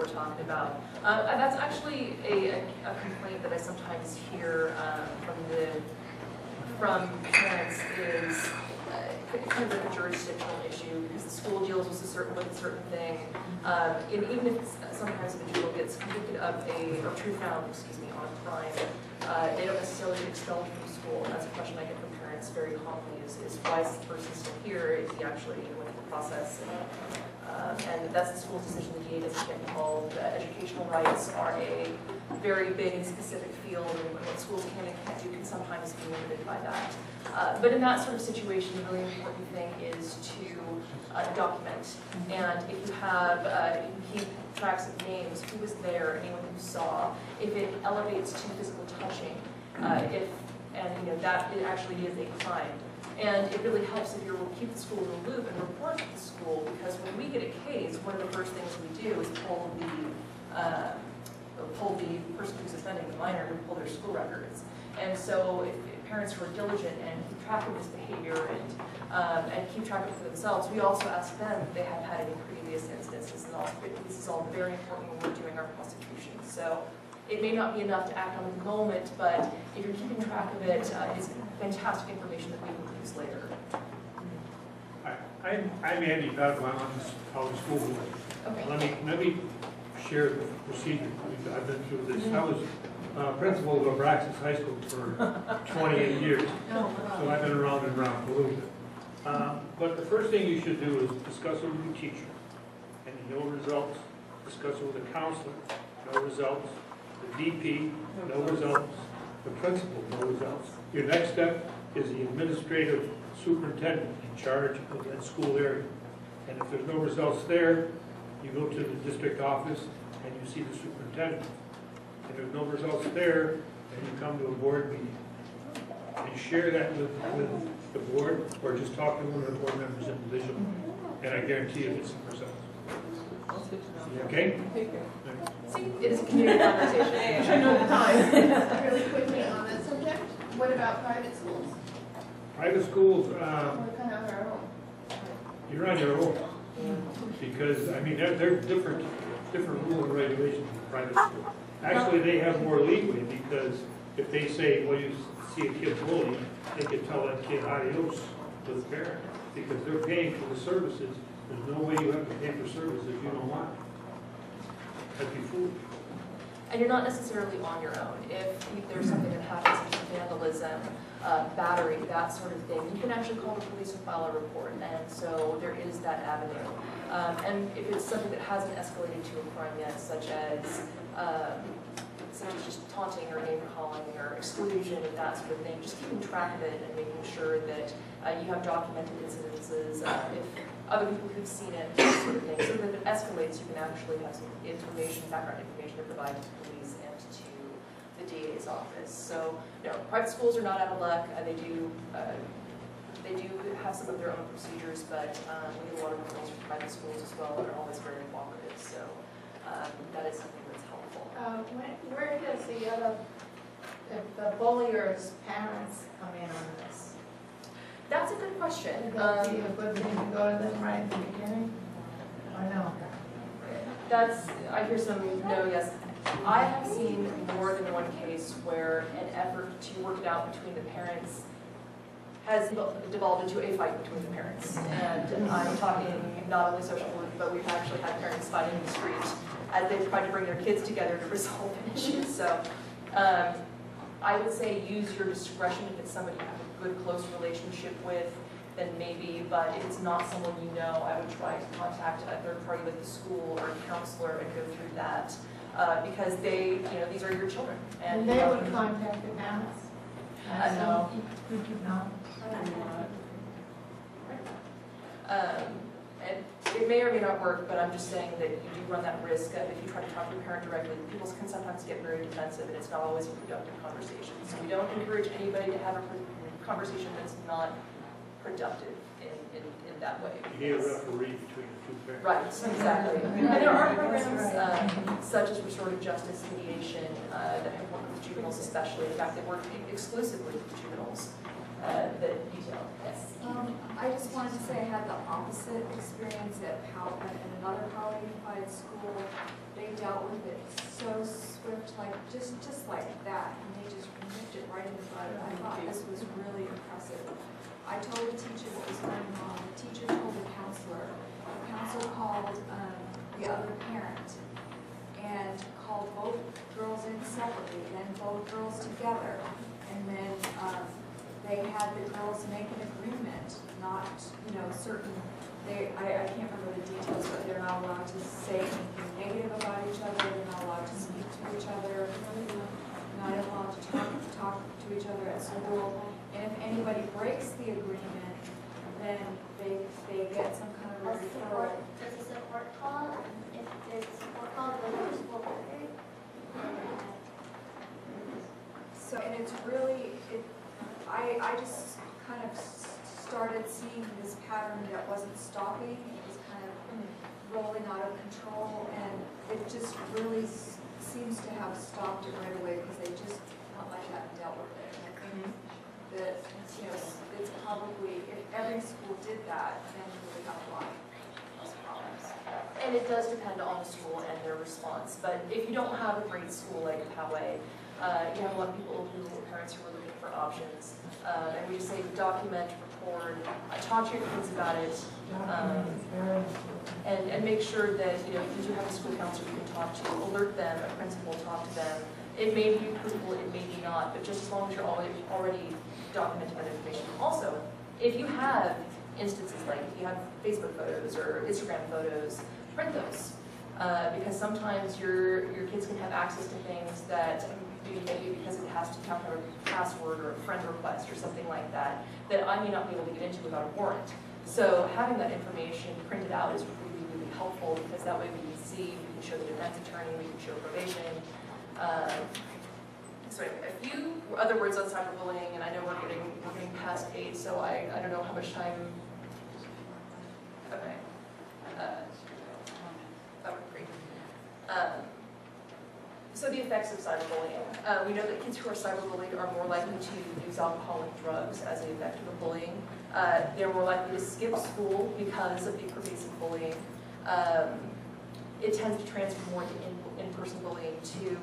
we're talking about. That's actually a complaint that I sometimes hear from parents is kind of like a jurisdictional issue because the school deals with a certain thing, and even if sometimes the individual gets convicted of or true found, on a crime, they don't necessarily get expelled from school. And that's a question I get from parents very commonly: is why is the person still here? Is he actually went through the process? And that's the school's decision. The DA doesn't get involved. Educational rights are a very big and specific field, and what schools can and can't do can sometimes be limited by that. But in that sort of situation, the really important thing is to document. And if you have, you can keep tracks of names, who was there, anyone who saw, if it elevates to physical touching, that it actually is a crime. And it really helps if you keep the school in the loop and report to the school, because when we get a case, one of the first things we do is pull the person who's offending, the minor, and pull their school records. And so if parents who are diligent and keep track of this behavior and keep track of it for themselves, we also ask them if they have had any previous instances. And this is all very important when we're doing our prosecution. So it may not be enough to act on it in the moment, but if you're keeping track of it, it's fantastic information that we can use later. I'm Andy Badwell. I'm on this college school board. Okay. Let me share the procedure. I've been through this. I was principal of Abraxas High School for 28 years, so I've been around and around a little bit. But the first thing you should do is discuss it with your teacher. And no results, discuss it with the counselor, no results. The DP, no results. The principal, no results. Your next step is the administrative superintendent in charge of that school area. And if there's no results there, you go to the district office and you see the superintendent. If there's no results there, then you come to a board meeting and share that with the board, or just talk to one of the board members individually. And I guarantee you get some results. Okay? See, it is a community conversation. You should know the time. Really quickly on that subject, what about private schools? Private schools, We're kind of on our own. you're on your own. Because, I mean, they're different rules and regulations in private school. Actually, they have more leeway because if they say, well, you see a kid bullying, they can tell that kid adios to the parent because they're paying for the services. There's no way you have to pay for services you don't want. That'd be foolish. And you're not necessarily on your own. If there's something that happens, such as vandalism, battery, that sort of thing, you can actually call the police and file a report. And so there is that avenue. And if it's something that hasn't escalated to a crime yet, such as just taunting or name calling or exclusion and that sort of thing, just keeping track of it and making sure that you have documented incidences, if other people who've seen it, that sort of thing. So that if it escalates, you can actually have some information, background information to provide to the police and to the DA's office. So, no, private schools are not out of luck. They do have some of their own procedures, but we get a lot of referrals from private schools as well that are always very cooperative. So that is something that's helpful. Where does the bullier's parents come in on this? That's a good question. Would that be a good thing to go to them right at the beginning? Or no? I hear some no, yes. I have seen more than one case where an effort to work it out between the parents has devolved into a fight between the parents. And I'm talking not only social work, but we've actually had parents fighting in the street as they've tried to bring their kids together to resolve an issue. So I would say use your discretion if it's somebody you have a good, close relationship with, then maybe, but if it's not someone you know, I would try to contact a third party like the school or a counselor and go through that. Because these are your children. And they would contact the parents? No. No? And it may or may not work, but I'm just saying that you do run that risk of if you try to talk to a parent directly, people can sometimes get very defensive and it's not always a productive conversation. So we don't encourage anybody to have a conversation that's not productive in that way. You need a referee between the two parents. Right, exactly. And there are programs such as restorative justice mediation that have worked with juveniles especially. In fact, they work exclusively with juveniles that detail. Yes. I just wanted to say I had the opposite experience at another Powell Unified School. They worked like, just like that, and they just nipped it right in the bud. I thought this was really impressive. I told the teacher what was going on, the teacher told the counselor called the other parent, and called both girls in separately, then both girls together, and then they had the girls make an agreement, not, certain, I can't remember the details, but they're not allowed to say anything negative about each other, they're not allowed to speak to each other, not allowed to talk to each other at school, and if anybody breaks the agreement, then they get some kind of a referral. There's a support call, if there's a support call, go to the school record. So, and it's really, I just kind of started seeing this pattern that wasn't stopping. It was kind of rolling out of control, and it just really seems to have stopped it right away because they just not like that and dealt with it. And I think that, it's probably, if every school did that, then we would have a lot less problems. And it does depend on the school and their response. But if you don't have a great school like Poway, you have a lot of people who are parents who are looking for options. And we just say document, record, talk to your kids about it, and make sure that, if you do have a school counselor you can talk to, alert them, a principal, talk to them. It may be approvable, it may be not, but just as long as you're already documenting that information. Also, if you have instances like if you have Facebook photos or Instagram photos, print those. Because sometimes your kids can have access to things that maybe because it has to have a password or a friend request or something like that, that I may not be able to get into without a warrant. So having that information printed out is really, really helpful because that way we can see, we can show the defense attorney, we can show probation. So anyway, a few other words on cyberbullying, and I know we're getting past 8, so I don't know how much time. Okay. That would be great. So the effects of cyberbullying. We know that kids who are cyberbullied are more likely to use alcohol and drugs as an effect of the bullying. They're more likely to skip school because of the pervasive bullying. It tends to transfer more to in-person bullying to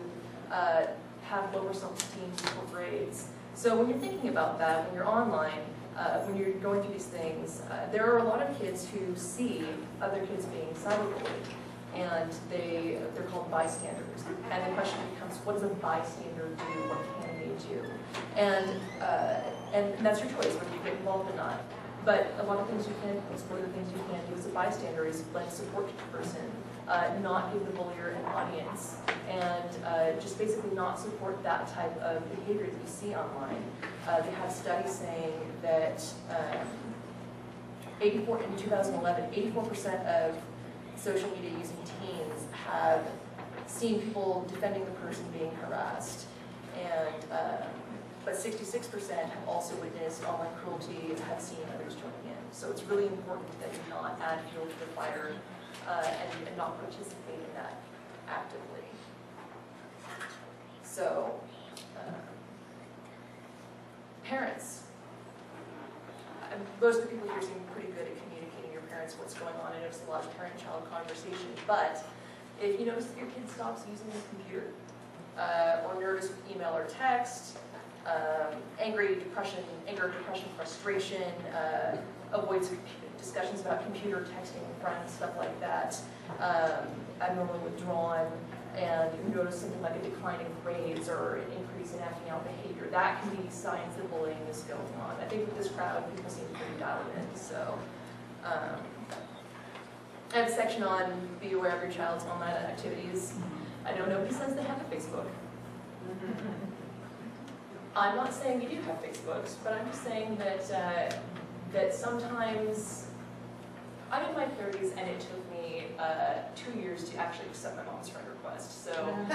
have lower self-esteem, poor grades. So when you're thinking about that, when you're online, when you're going through these things, there are a lot of kids who see other kids being cyberbullied, and they're called bystanders. And the question becomes, what does a bystander do? What can they do? And that's your choice, whether you get involved or not. But a lot of things you can, one of the things you can do as a bystander is lend support to the person, not give the bullier an audience, and just basically not support that type of behavior that you see online. They have studies saying that in 2011, 84% of social media using teens have seen people defending the person being harassed, and but 66% have also witnessed online cruelty and have seen others joining in. So it's really important that you not add fuel to the fire and not participate in that actively. So, parents. Most of the people here seem pretty good at communicating to your parents what's going on. I know it's a lot of parent-child conversation, but if you notice that your kid stops using the computer, or nervous with email or text, anger, depression, frustration, avoids discussions about computer texting with friends, stuff like that, abnormally withdrawn, and you notice something like a decline in grades or an increase in acting out behavior, that can be signs that bullying is going on. I think with this crowd, people seem pretty dialed in, so. I have a section on be aware of your child's online activities. I know nobody says they have a Facebook. I'm not saying you do have Facebooks, but I'm just saying that that sometimes, I'm in my 30s and it took me 2 years to actually accept my mom's friend request. So, and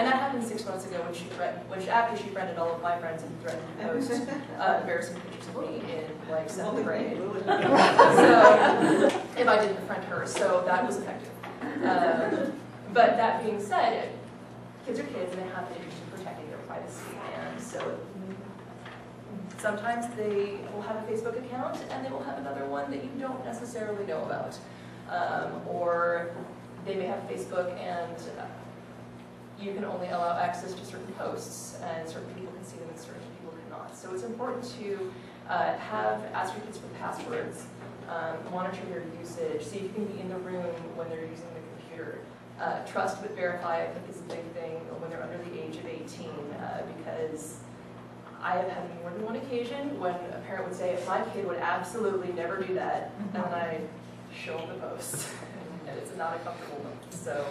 that happened 6 months ago when after she friended all of my friends and threatened to post embarrassing pictures of me in like 7th grade. So, if I didn't friend her, so that was effective. But that being said, kids are kids and they have an interest in protecting their privacy, and so sometimes they will have a Facebook account and they will have another one that you don't necessarily know about. Or they may have Facebook and you can only allow access to certain posts, and certain people can see them and certain people cannot. So it's important to ask your kids for passwords, monitor their usage, see if you can be in the room when they're using the computer. Trust but verify, I think, is a big thing when they're under the age of 18, because I have had more than one occasion when a parent would say, my kid would absolutely never do that, and then I show them the post, and it's not a comfortable moment. So,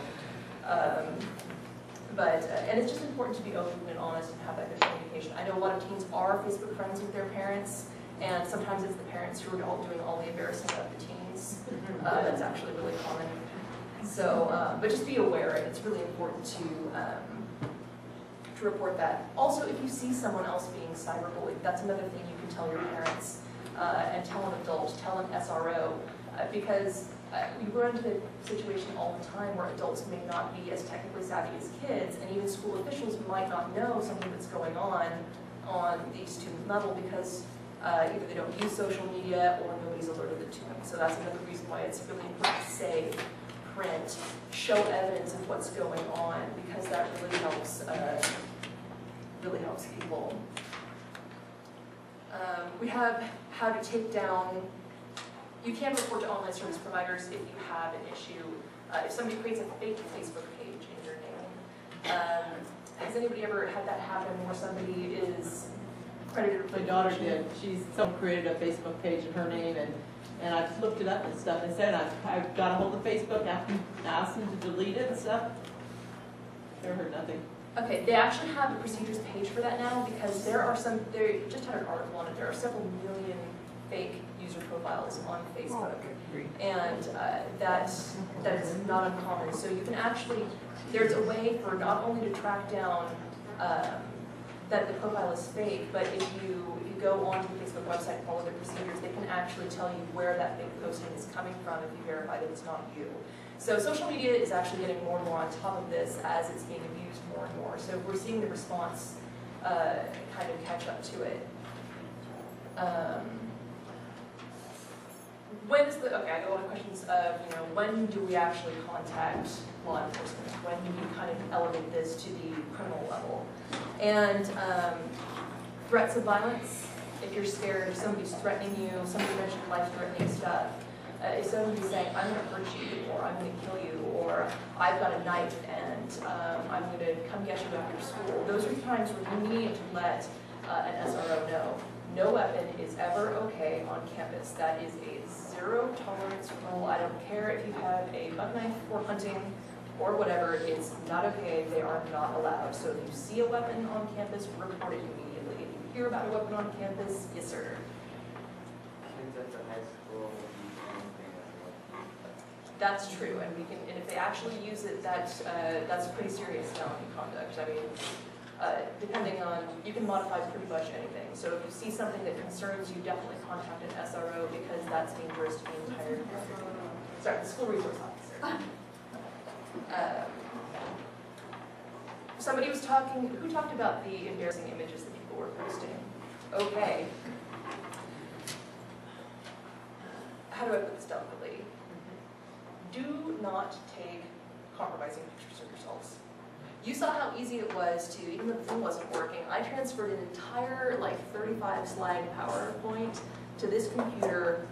and it's just important to be open and honest and have that good communication. I know a lot of teens are Facebook friends with their parents, and sometimes it's the parents who are all doing all the embarrassing stuff to teens. That's actually really common. So, but just be aware, and it's really important to report that. Also, if you see someone else being cyberbullied, that's another thing you can tell your parents, and tell an adult, tell an SRO, because we run into the situation all the time where adults may not be as technically savvy as kids, and even school officials might not know something that's going on the student level because either they don't use social media or nobody's alerted it to them. So that's another reason why it's really important to say, print, show evidence of what's going on, because that really helps people. We have how to take down. You can report to online service providers if you have an issue. If somebody creates a fake Facebook page in your name. Has anybody ever had that happen where somebody is credited? My daughter did. Someone created a Facebook page in her name, and I've looked it up and stuff. And said I got a hold of Facebook, asked them to delete it and stuff. Never heard nothing. Okay, they actually have a procedures page for that now, because there are they just had an article on it, there are several million fake user profiles on Facebook. And that is not uncommon. So you can actually, there's a way for not only to track down that the profile is fake, but if you go onto the Facebook website and follow their procedures, they can actually tell you where that fake posting is coming from if you verify that it's not you. So social media is actually getting more and more on top of this as it's being abused more and more. So we're seeing the response kind of catch up to it. I got a lot of questions of, when do we actually contact law enforcement? When do we kind of elevate this to the criminal level? And threats of violence, if you're scared, if somebody's threatening you, somebody mentioned life-threatening stuff, if somebody's saying, I'm going to hurt you, or I'm going to kill you, or I've got a knife and I'm going to come get you after school, those are times where you need to let an SRO know. No weapon is ever okay on campus. That is a zero tolerance rule. I don't care if you have a buck knife for hunting or whatever, it's not okay. They are not allowed. So if you see a weapon on campus, report it immediately. If you hear about a weapon on campus, yes sir. Kids at the high school will use anything That's true, and if they actually use it, that's pretty serious felony conduct. I mean, depending on, you can modify pretty much anything. So if you see something that concerns you, definitely contact an SRO, because that's dangerous to the entire, the school resource officer. Somebody was talking, who talked about the embarrassing images that people were posting? Okay. How do I put this delicately? Do not take compromising pictures of yourselves. You saw how easy it was to, even though the thing wasn't working, I transferred an entire 35 slide PowerPoint to this computer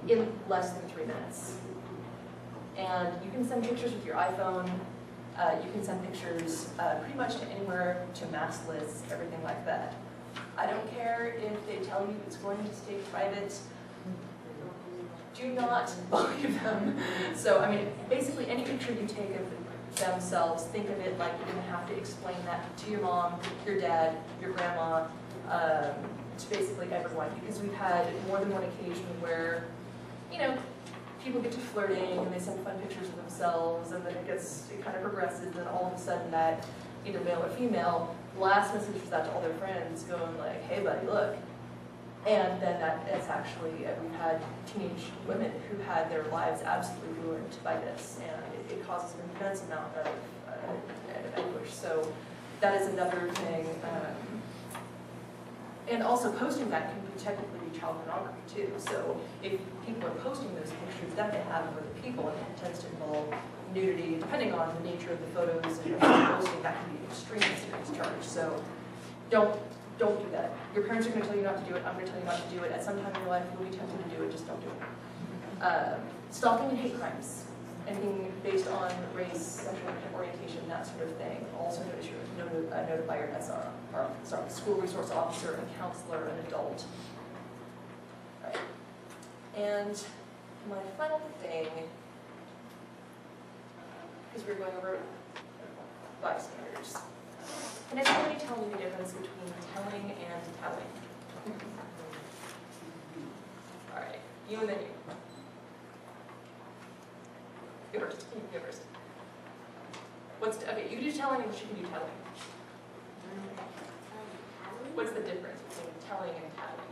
in less than 3 minutes. And you can send pictures with your iPhone, you can send pictures pretty much to anywhere, to mass lists, everything like that. I don't care if they tell you it's going to stay private. Do not believe them. So, I mean, basically any picture you take of themselves, think of it like you're going to have to explain that to your mom, your dad, your grandma, to basically everyone. Because we've had more than one occasion where, people get to flirting and they send fun pictures of themselves, and then it kind of progresses, and all of a sudden that, either male or female, blast messages out to all their friends going like, hey buddy, look. And then that's actually, we've had teenage women who had their lives absolutely ruined by this, and it causes an immense amount of anguish. So that is another thing. And also posting that can technically be child pornography too. So if people are posting those pictures that they have of other people, and it tends to involve nudity, depending on the nature of the photos and posting, that can be an extremely serious charge. So don't do that. Your parents are going to tell you not to do it. I'm going to tell you not to do it. At some time in your life, you'll be tempted to do it. Just don't do it. Stalking and hate crimes. Anything based on race, sexual orientation, that sort of thing. Also notify your SR, or sorry, school resource officer, a counselor, an adult. Right. And my final thing, because we're going over bystanders. Can anybody tell me the difference between telling and telling? All right, you and then you. You first. You first. Okay, you can do telling and she can do telling. What's the difference between telling and telling?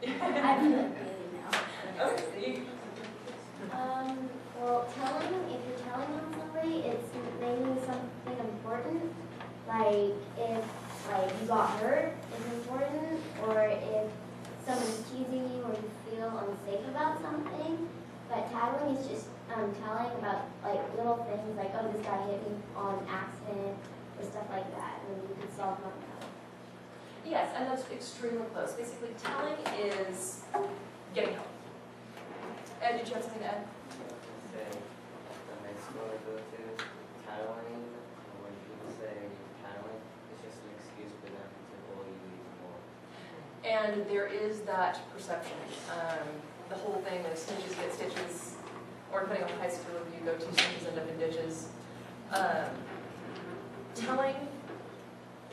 I feel like really now. Okay. Well, telling, if you're telling on somebody, it's mainly something important. Like if you got hurt is important, or if someone's teasing you or you feel unsafe about something. But tattling is just telling about like little things like, oh, this guy hit me on accident or stuff like that, and you can solve them. Yes, and that's extremely close. Basically, telling is getting help. Ed, did you have something to add? Say, the high school I go to, tattling, when people say tattling, it's just an excuse for them to bully you even more. And there is that perception. The whole thing of snitches get stitches, or depending on high school, if you go to snitches end up in ditches. Telling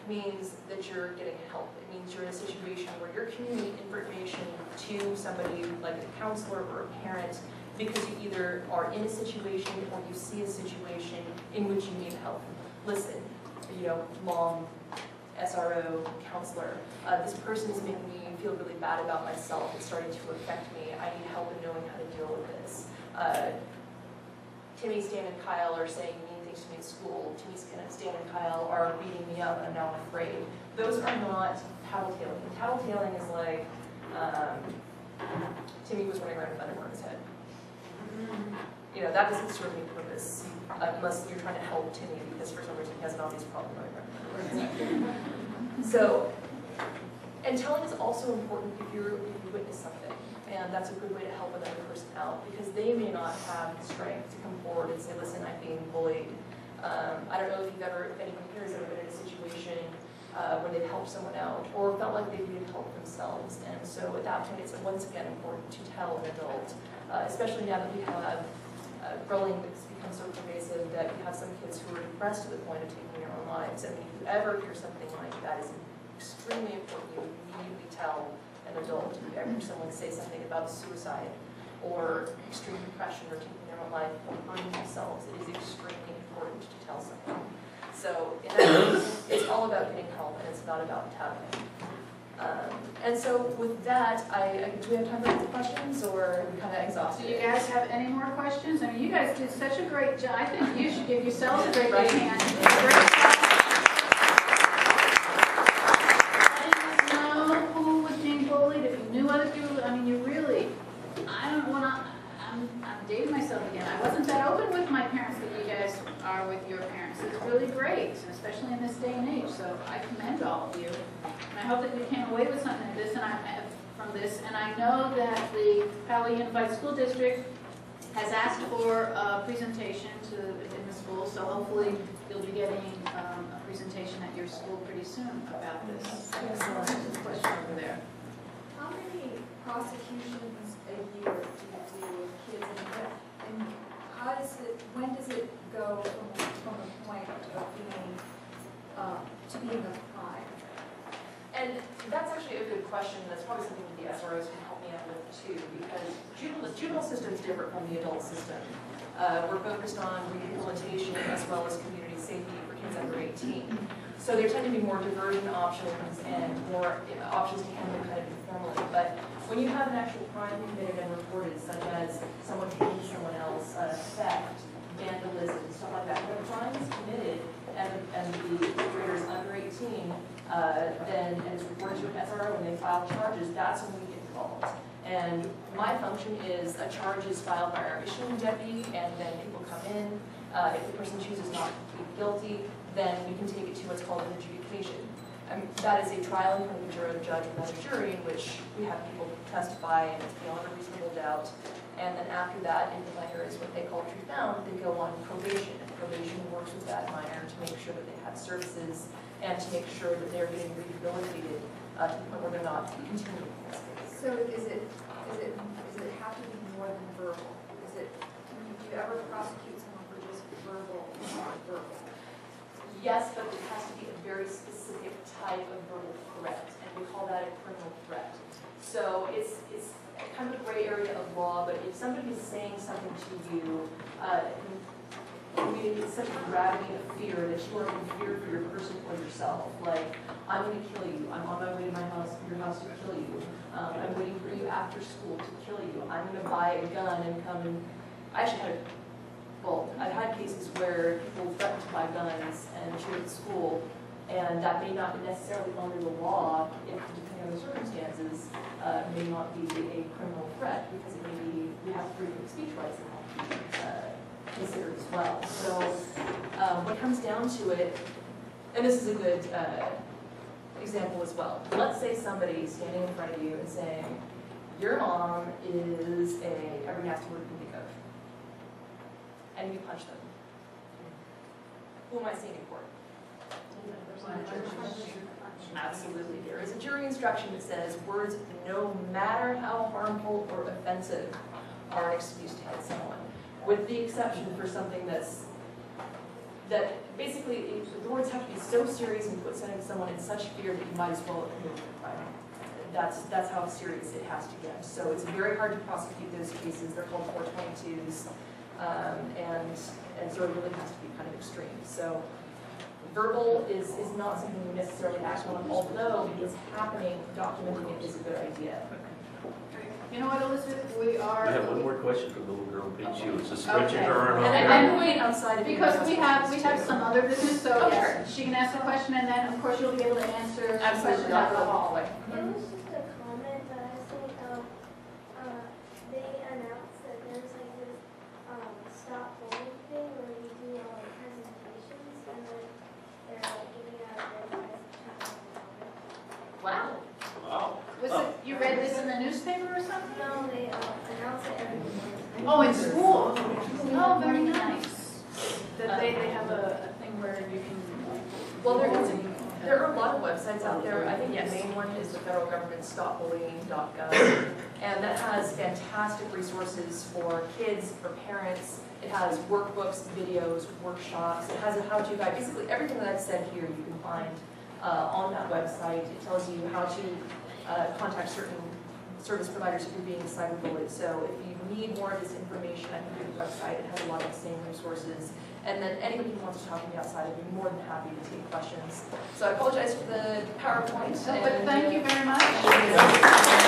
means that you're getting help. It means you're in a situation where you're communicating information to somebody like a counselor or a parent because you either are in a situation or you see a situation in which you need help. Listen, mom, SRO, counselor, this person is making me feel really bad about myself. It's starting to affect me. I need help in knowing how to deal with this. Timmy, Stan, and Kyle are saying mean things to me at school. Timmy, Stan, and Kyle are beating me up and now I'm afraid. Those are not tattletaling. Tattletaling is like Timmy was running around with underwear on his head. That doesn't serve any purpose unless you're trying to help Timmy because for some reason he has an obvious problem running around with underwear on his head. So, and telling is also important if you witness something. And that's a good way to help another person out because they may not have the strength to come forward and say, listen, I'm being bullied. I don't know if anyone here has ever been in a situation where they've helped someone out or felt like they needed help themselves. And so at that point, it's once again important to tell an adult, especially now that we have bullying that's become so pervasive that we have some kids who are depressed to the point of taking their own lives. I mean, if you ever hear something like that, is extremely important. You immediately tell an adult. If you ever hear someone say something about suicide or extreme depression or taking their own life or hurting themselves, it is extremely important to tell someone. So in that case, it's all about getting help and it's not about tattling. And so with that, do we have time for any questions or are we kind of exhausted? Do you guys have any more questions? I mean, you guys did such a great job. I think you should give yourselves a great big hand. Great job. I'm dating myself again. I wasn't that open with my parents that you guys are with your parents. It's really great, especially in this day and age. So I commend all of you. And I hope that you came away with something from this. And I know that the Poway Unified School District has asked for a presentation in the school. So hopefully you'll be getting a presentation at your school pretty soon about this. Excellent. There's a question over there. How many prosecutions a year do you do with kids, and when does it go from a point of being a crime? And that's actually a good question. That's probably something that the SROs can help me out with too, because the juvenile system is different from the adult system. We're focused on rehabilitation as well as community safety for kids under 18. So there tend to be more diversion options and more options to handle kind of informally. But when you have an actual crime committed and reported, such as someone hitting someone else, theft, vandalism, stuff like that, when a crime is committed and the perpetrator is under 18, then and it's reported to an SRO and they file charges, that's when we get involved. And my function is a charge is filed by our issuing deputy, and then people come in. If the person chooses not to plead guilty, then we can take it to what's called an adjudication. That is a trial in front of a jury, judge, and a jury in which we have people testify and it's beyond a reasonable doubt. And then after that, if the minor is what they call true found, they go on probation. And probation works with that minor to make sure that they have services and to make sure that they're getting rehabilitated to the point where they're not continuing this case. So does it have to be more than verbal? Do you ever prosecute someone for just verbal, non-verbal? Yes, but it has to be a very specific type of verbal threat, and we call that a criminal threat. So it's kind of a gray area of law, but if somebody is saying something to you, it's such a gravity of fear that you are in fear for your person or yourself. Like, I'm going to kill you. I'm on my way to your house to kill you. I'm waiting for you after school to kill you. I'm going to buy a gun and come and... I actually I've had cases where people threaten to buy guns and shoot at school, and that may not be necessarily under the law, depending on the circumstances, may not be a criminal threat, because it may be, we have freedom of speech rights that have to be considered as well. So when it comes down to it, and this is a good example as well. Let's say somebody standing in front of you and saying, your mom is every nasty word you can think of. And you punch them. Who am I seeing in court? Absolutely. There is a jury instruction that says words, no matter how harmful or offensive, are an excuse to hit someone. With the exception for something that basically the words have to be so serious and put someone in such fear that you might as well commit a crime. That's how serious it has to get. So it's very hard to prosecute those cases. They're called 422s. And so it really has to be kind of extreme. So verbal is not something we necessarily act on, although it's happening, documenting it is a good idea. You know what, Elizabeth, we I have one more question for the little girl pink. She was just stretching her arm out And there. then wait outside of because we have some other business, so Oh, yes, she can ask a question, and then of course you'll be able to answer some questions Not after the the hall. hallway. It was just a comment that I was saying, they announced that there's like this, stop bullying thing where you do like presentations and then they're like giving out advice. Wow. Wow. Was it, you read this in the newspaper or something? No, they announce it every morning. Oh, in school? Oh, very nice. That they have a thing where you can. Well, there are a lot of websites out there. I think the main one is the federal government's stopbullying.gov, and that has fantastic resources for kids, for parents. It has workbooks, videos, workshops. It has a how-to guide. Basically, everything that I've said here you can find on that website. It tells you how to contact certain service providers if you're being cyberbullied. So if you need more of this information, I can give you the website. It has a lot of the same resources. And then anybody who wants to talk to me outside, I'd be more than happy to take questions. So I apologize for the PowerPoint. But thank you very much.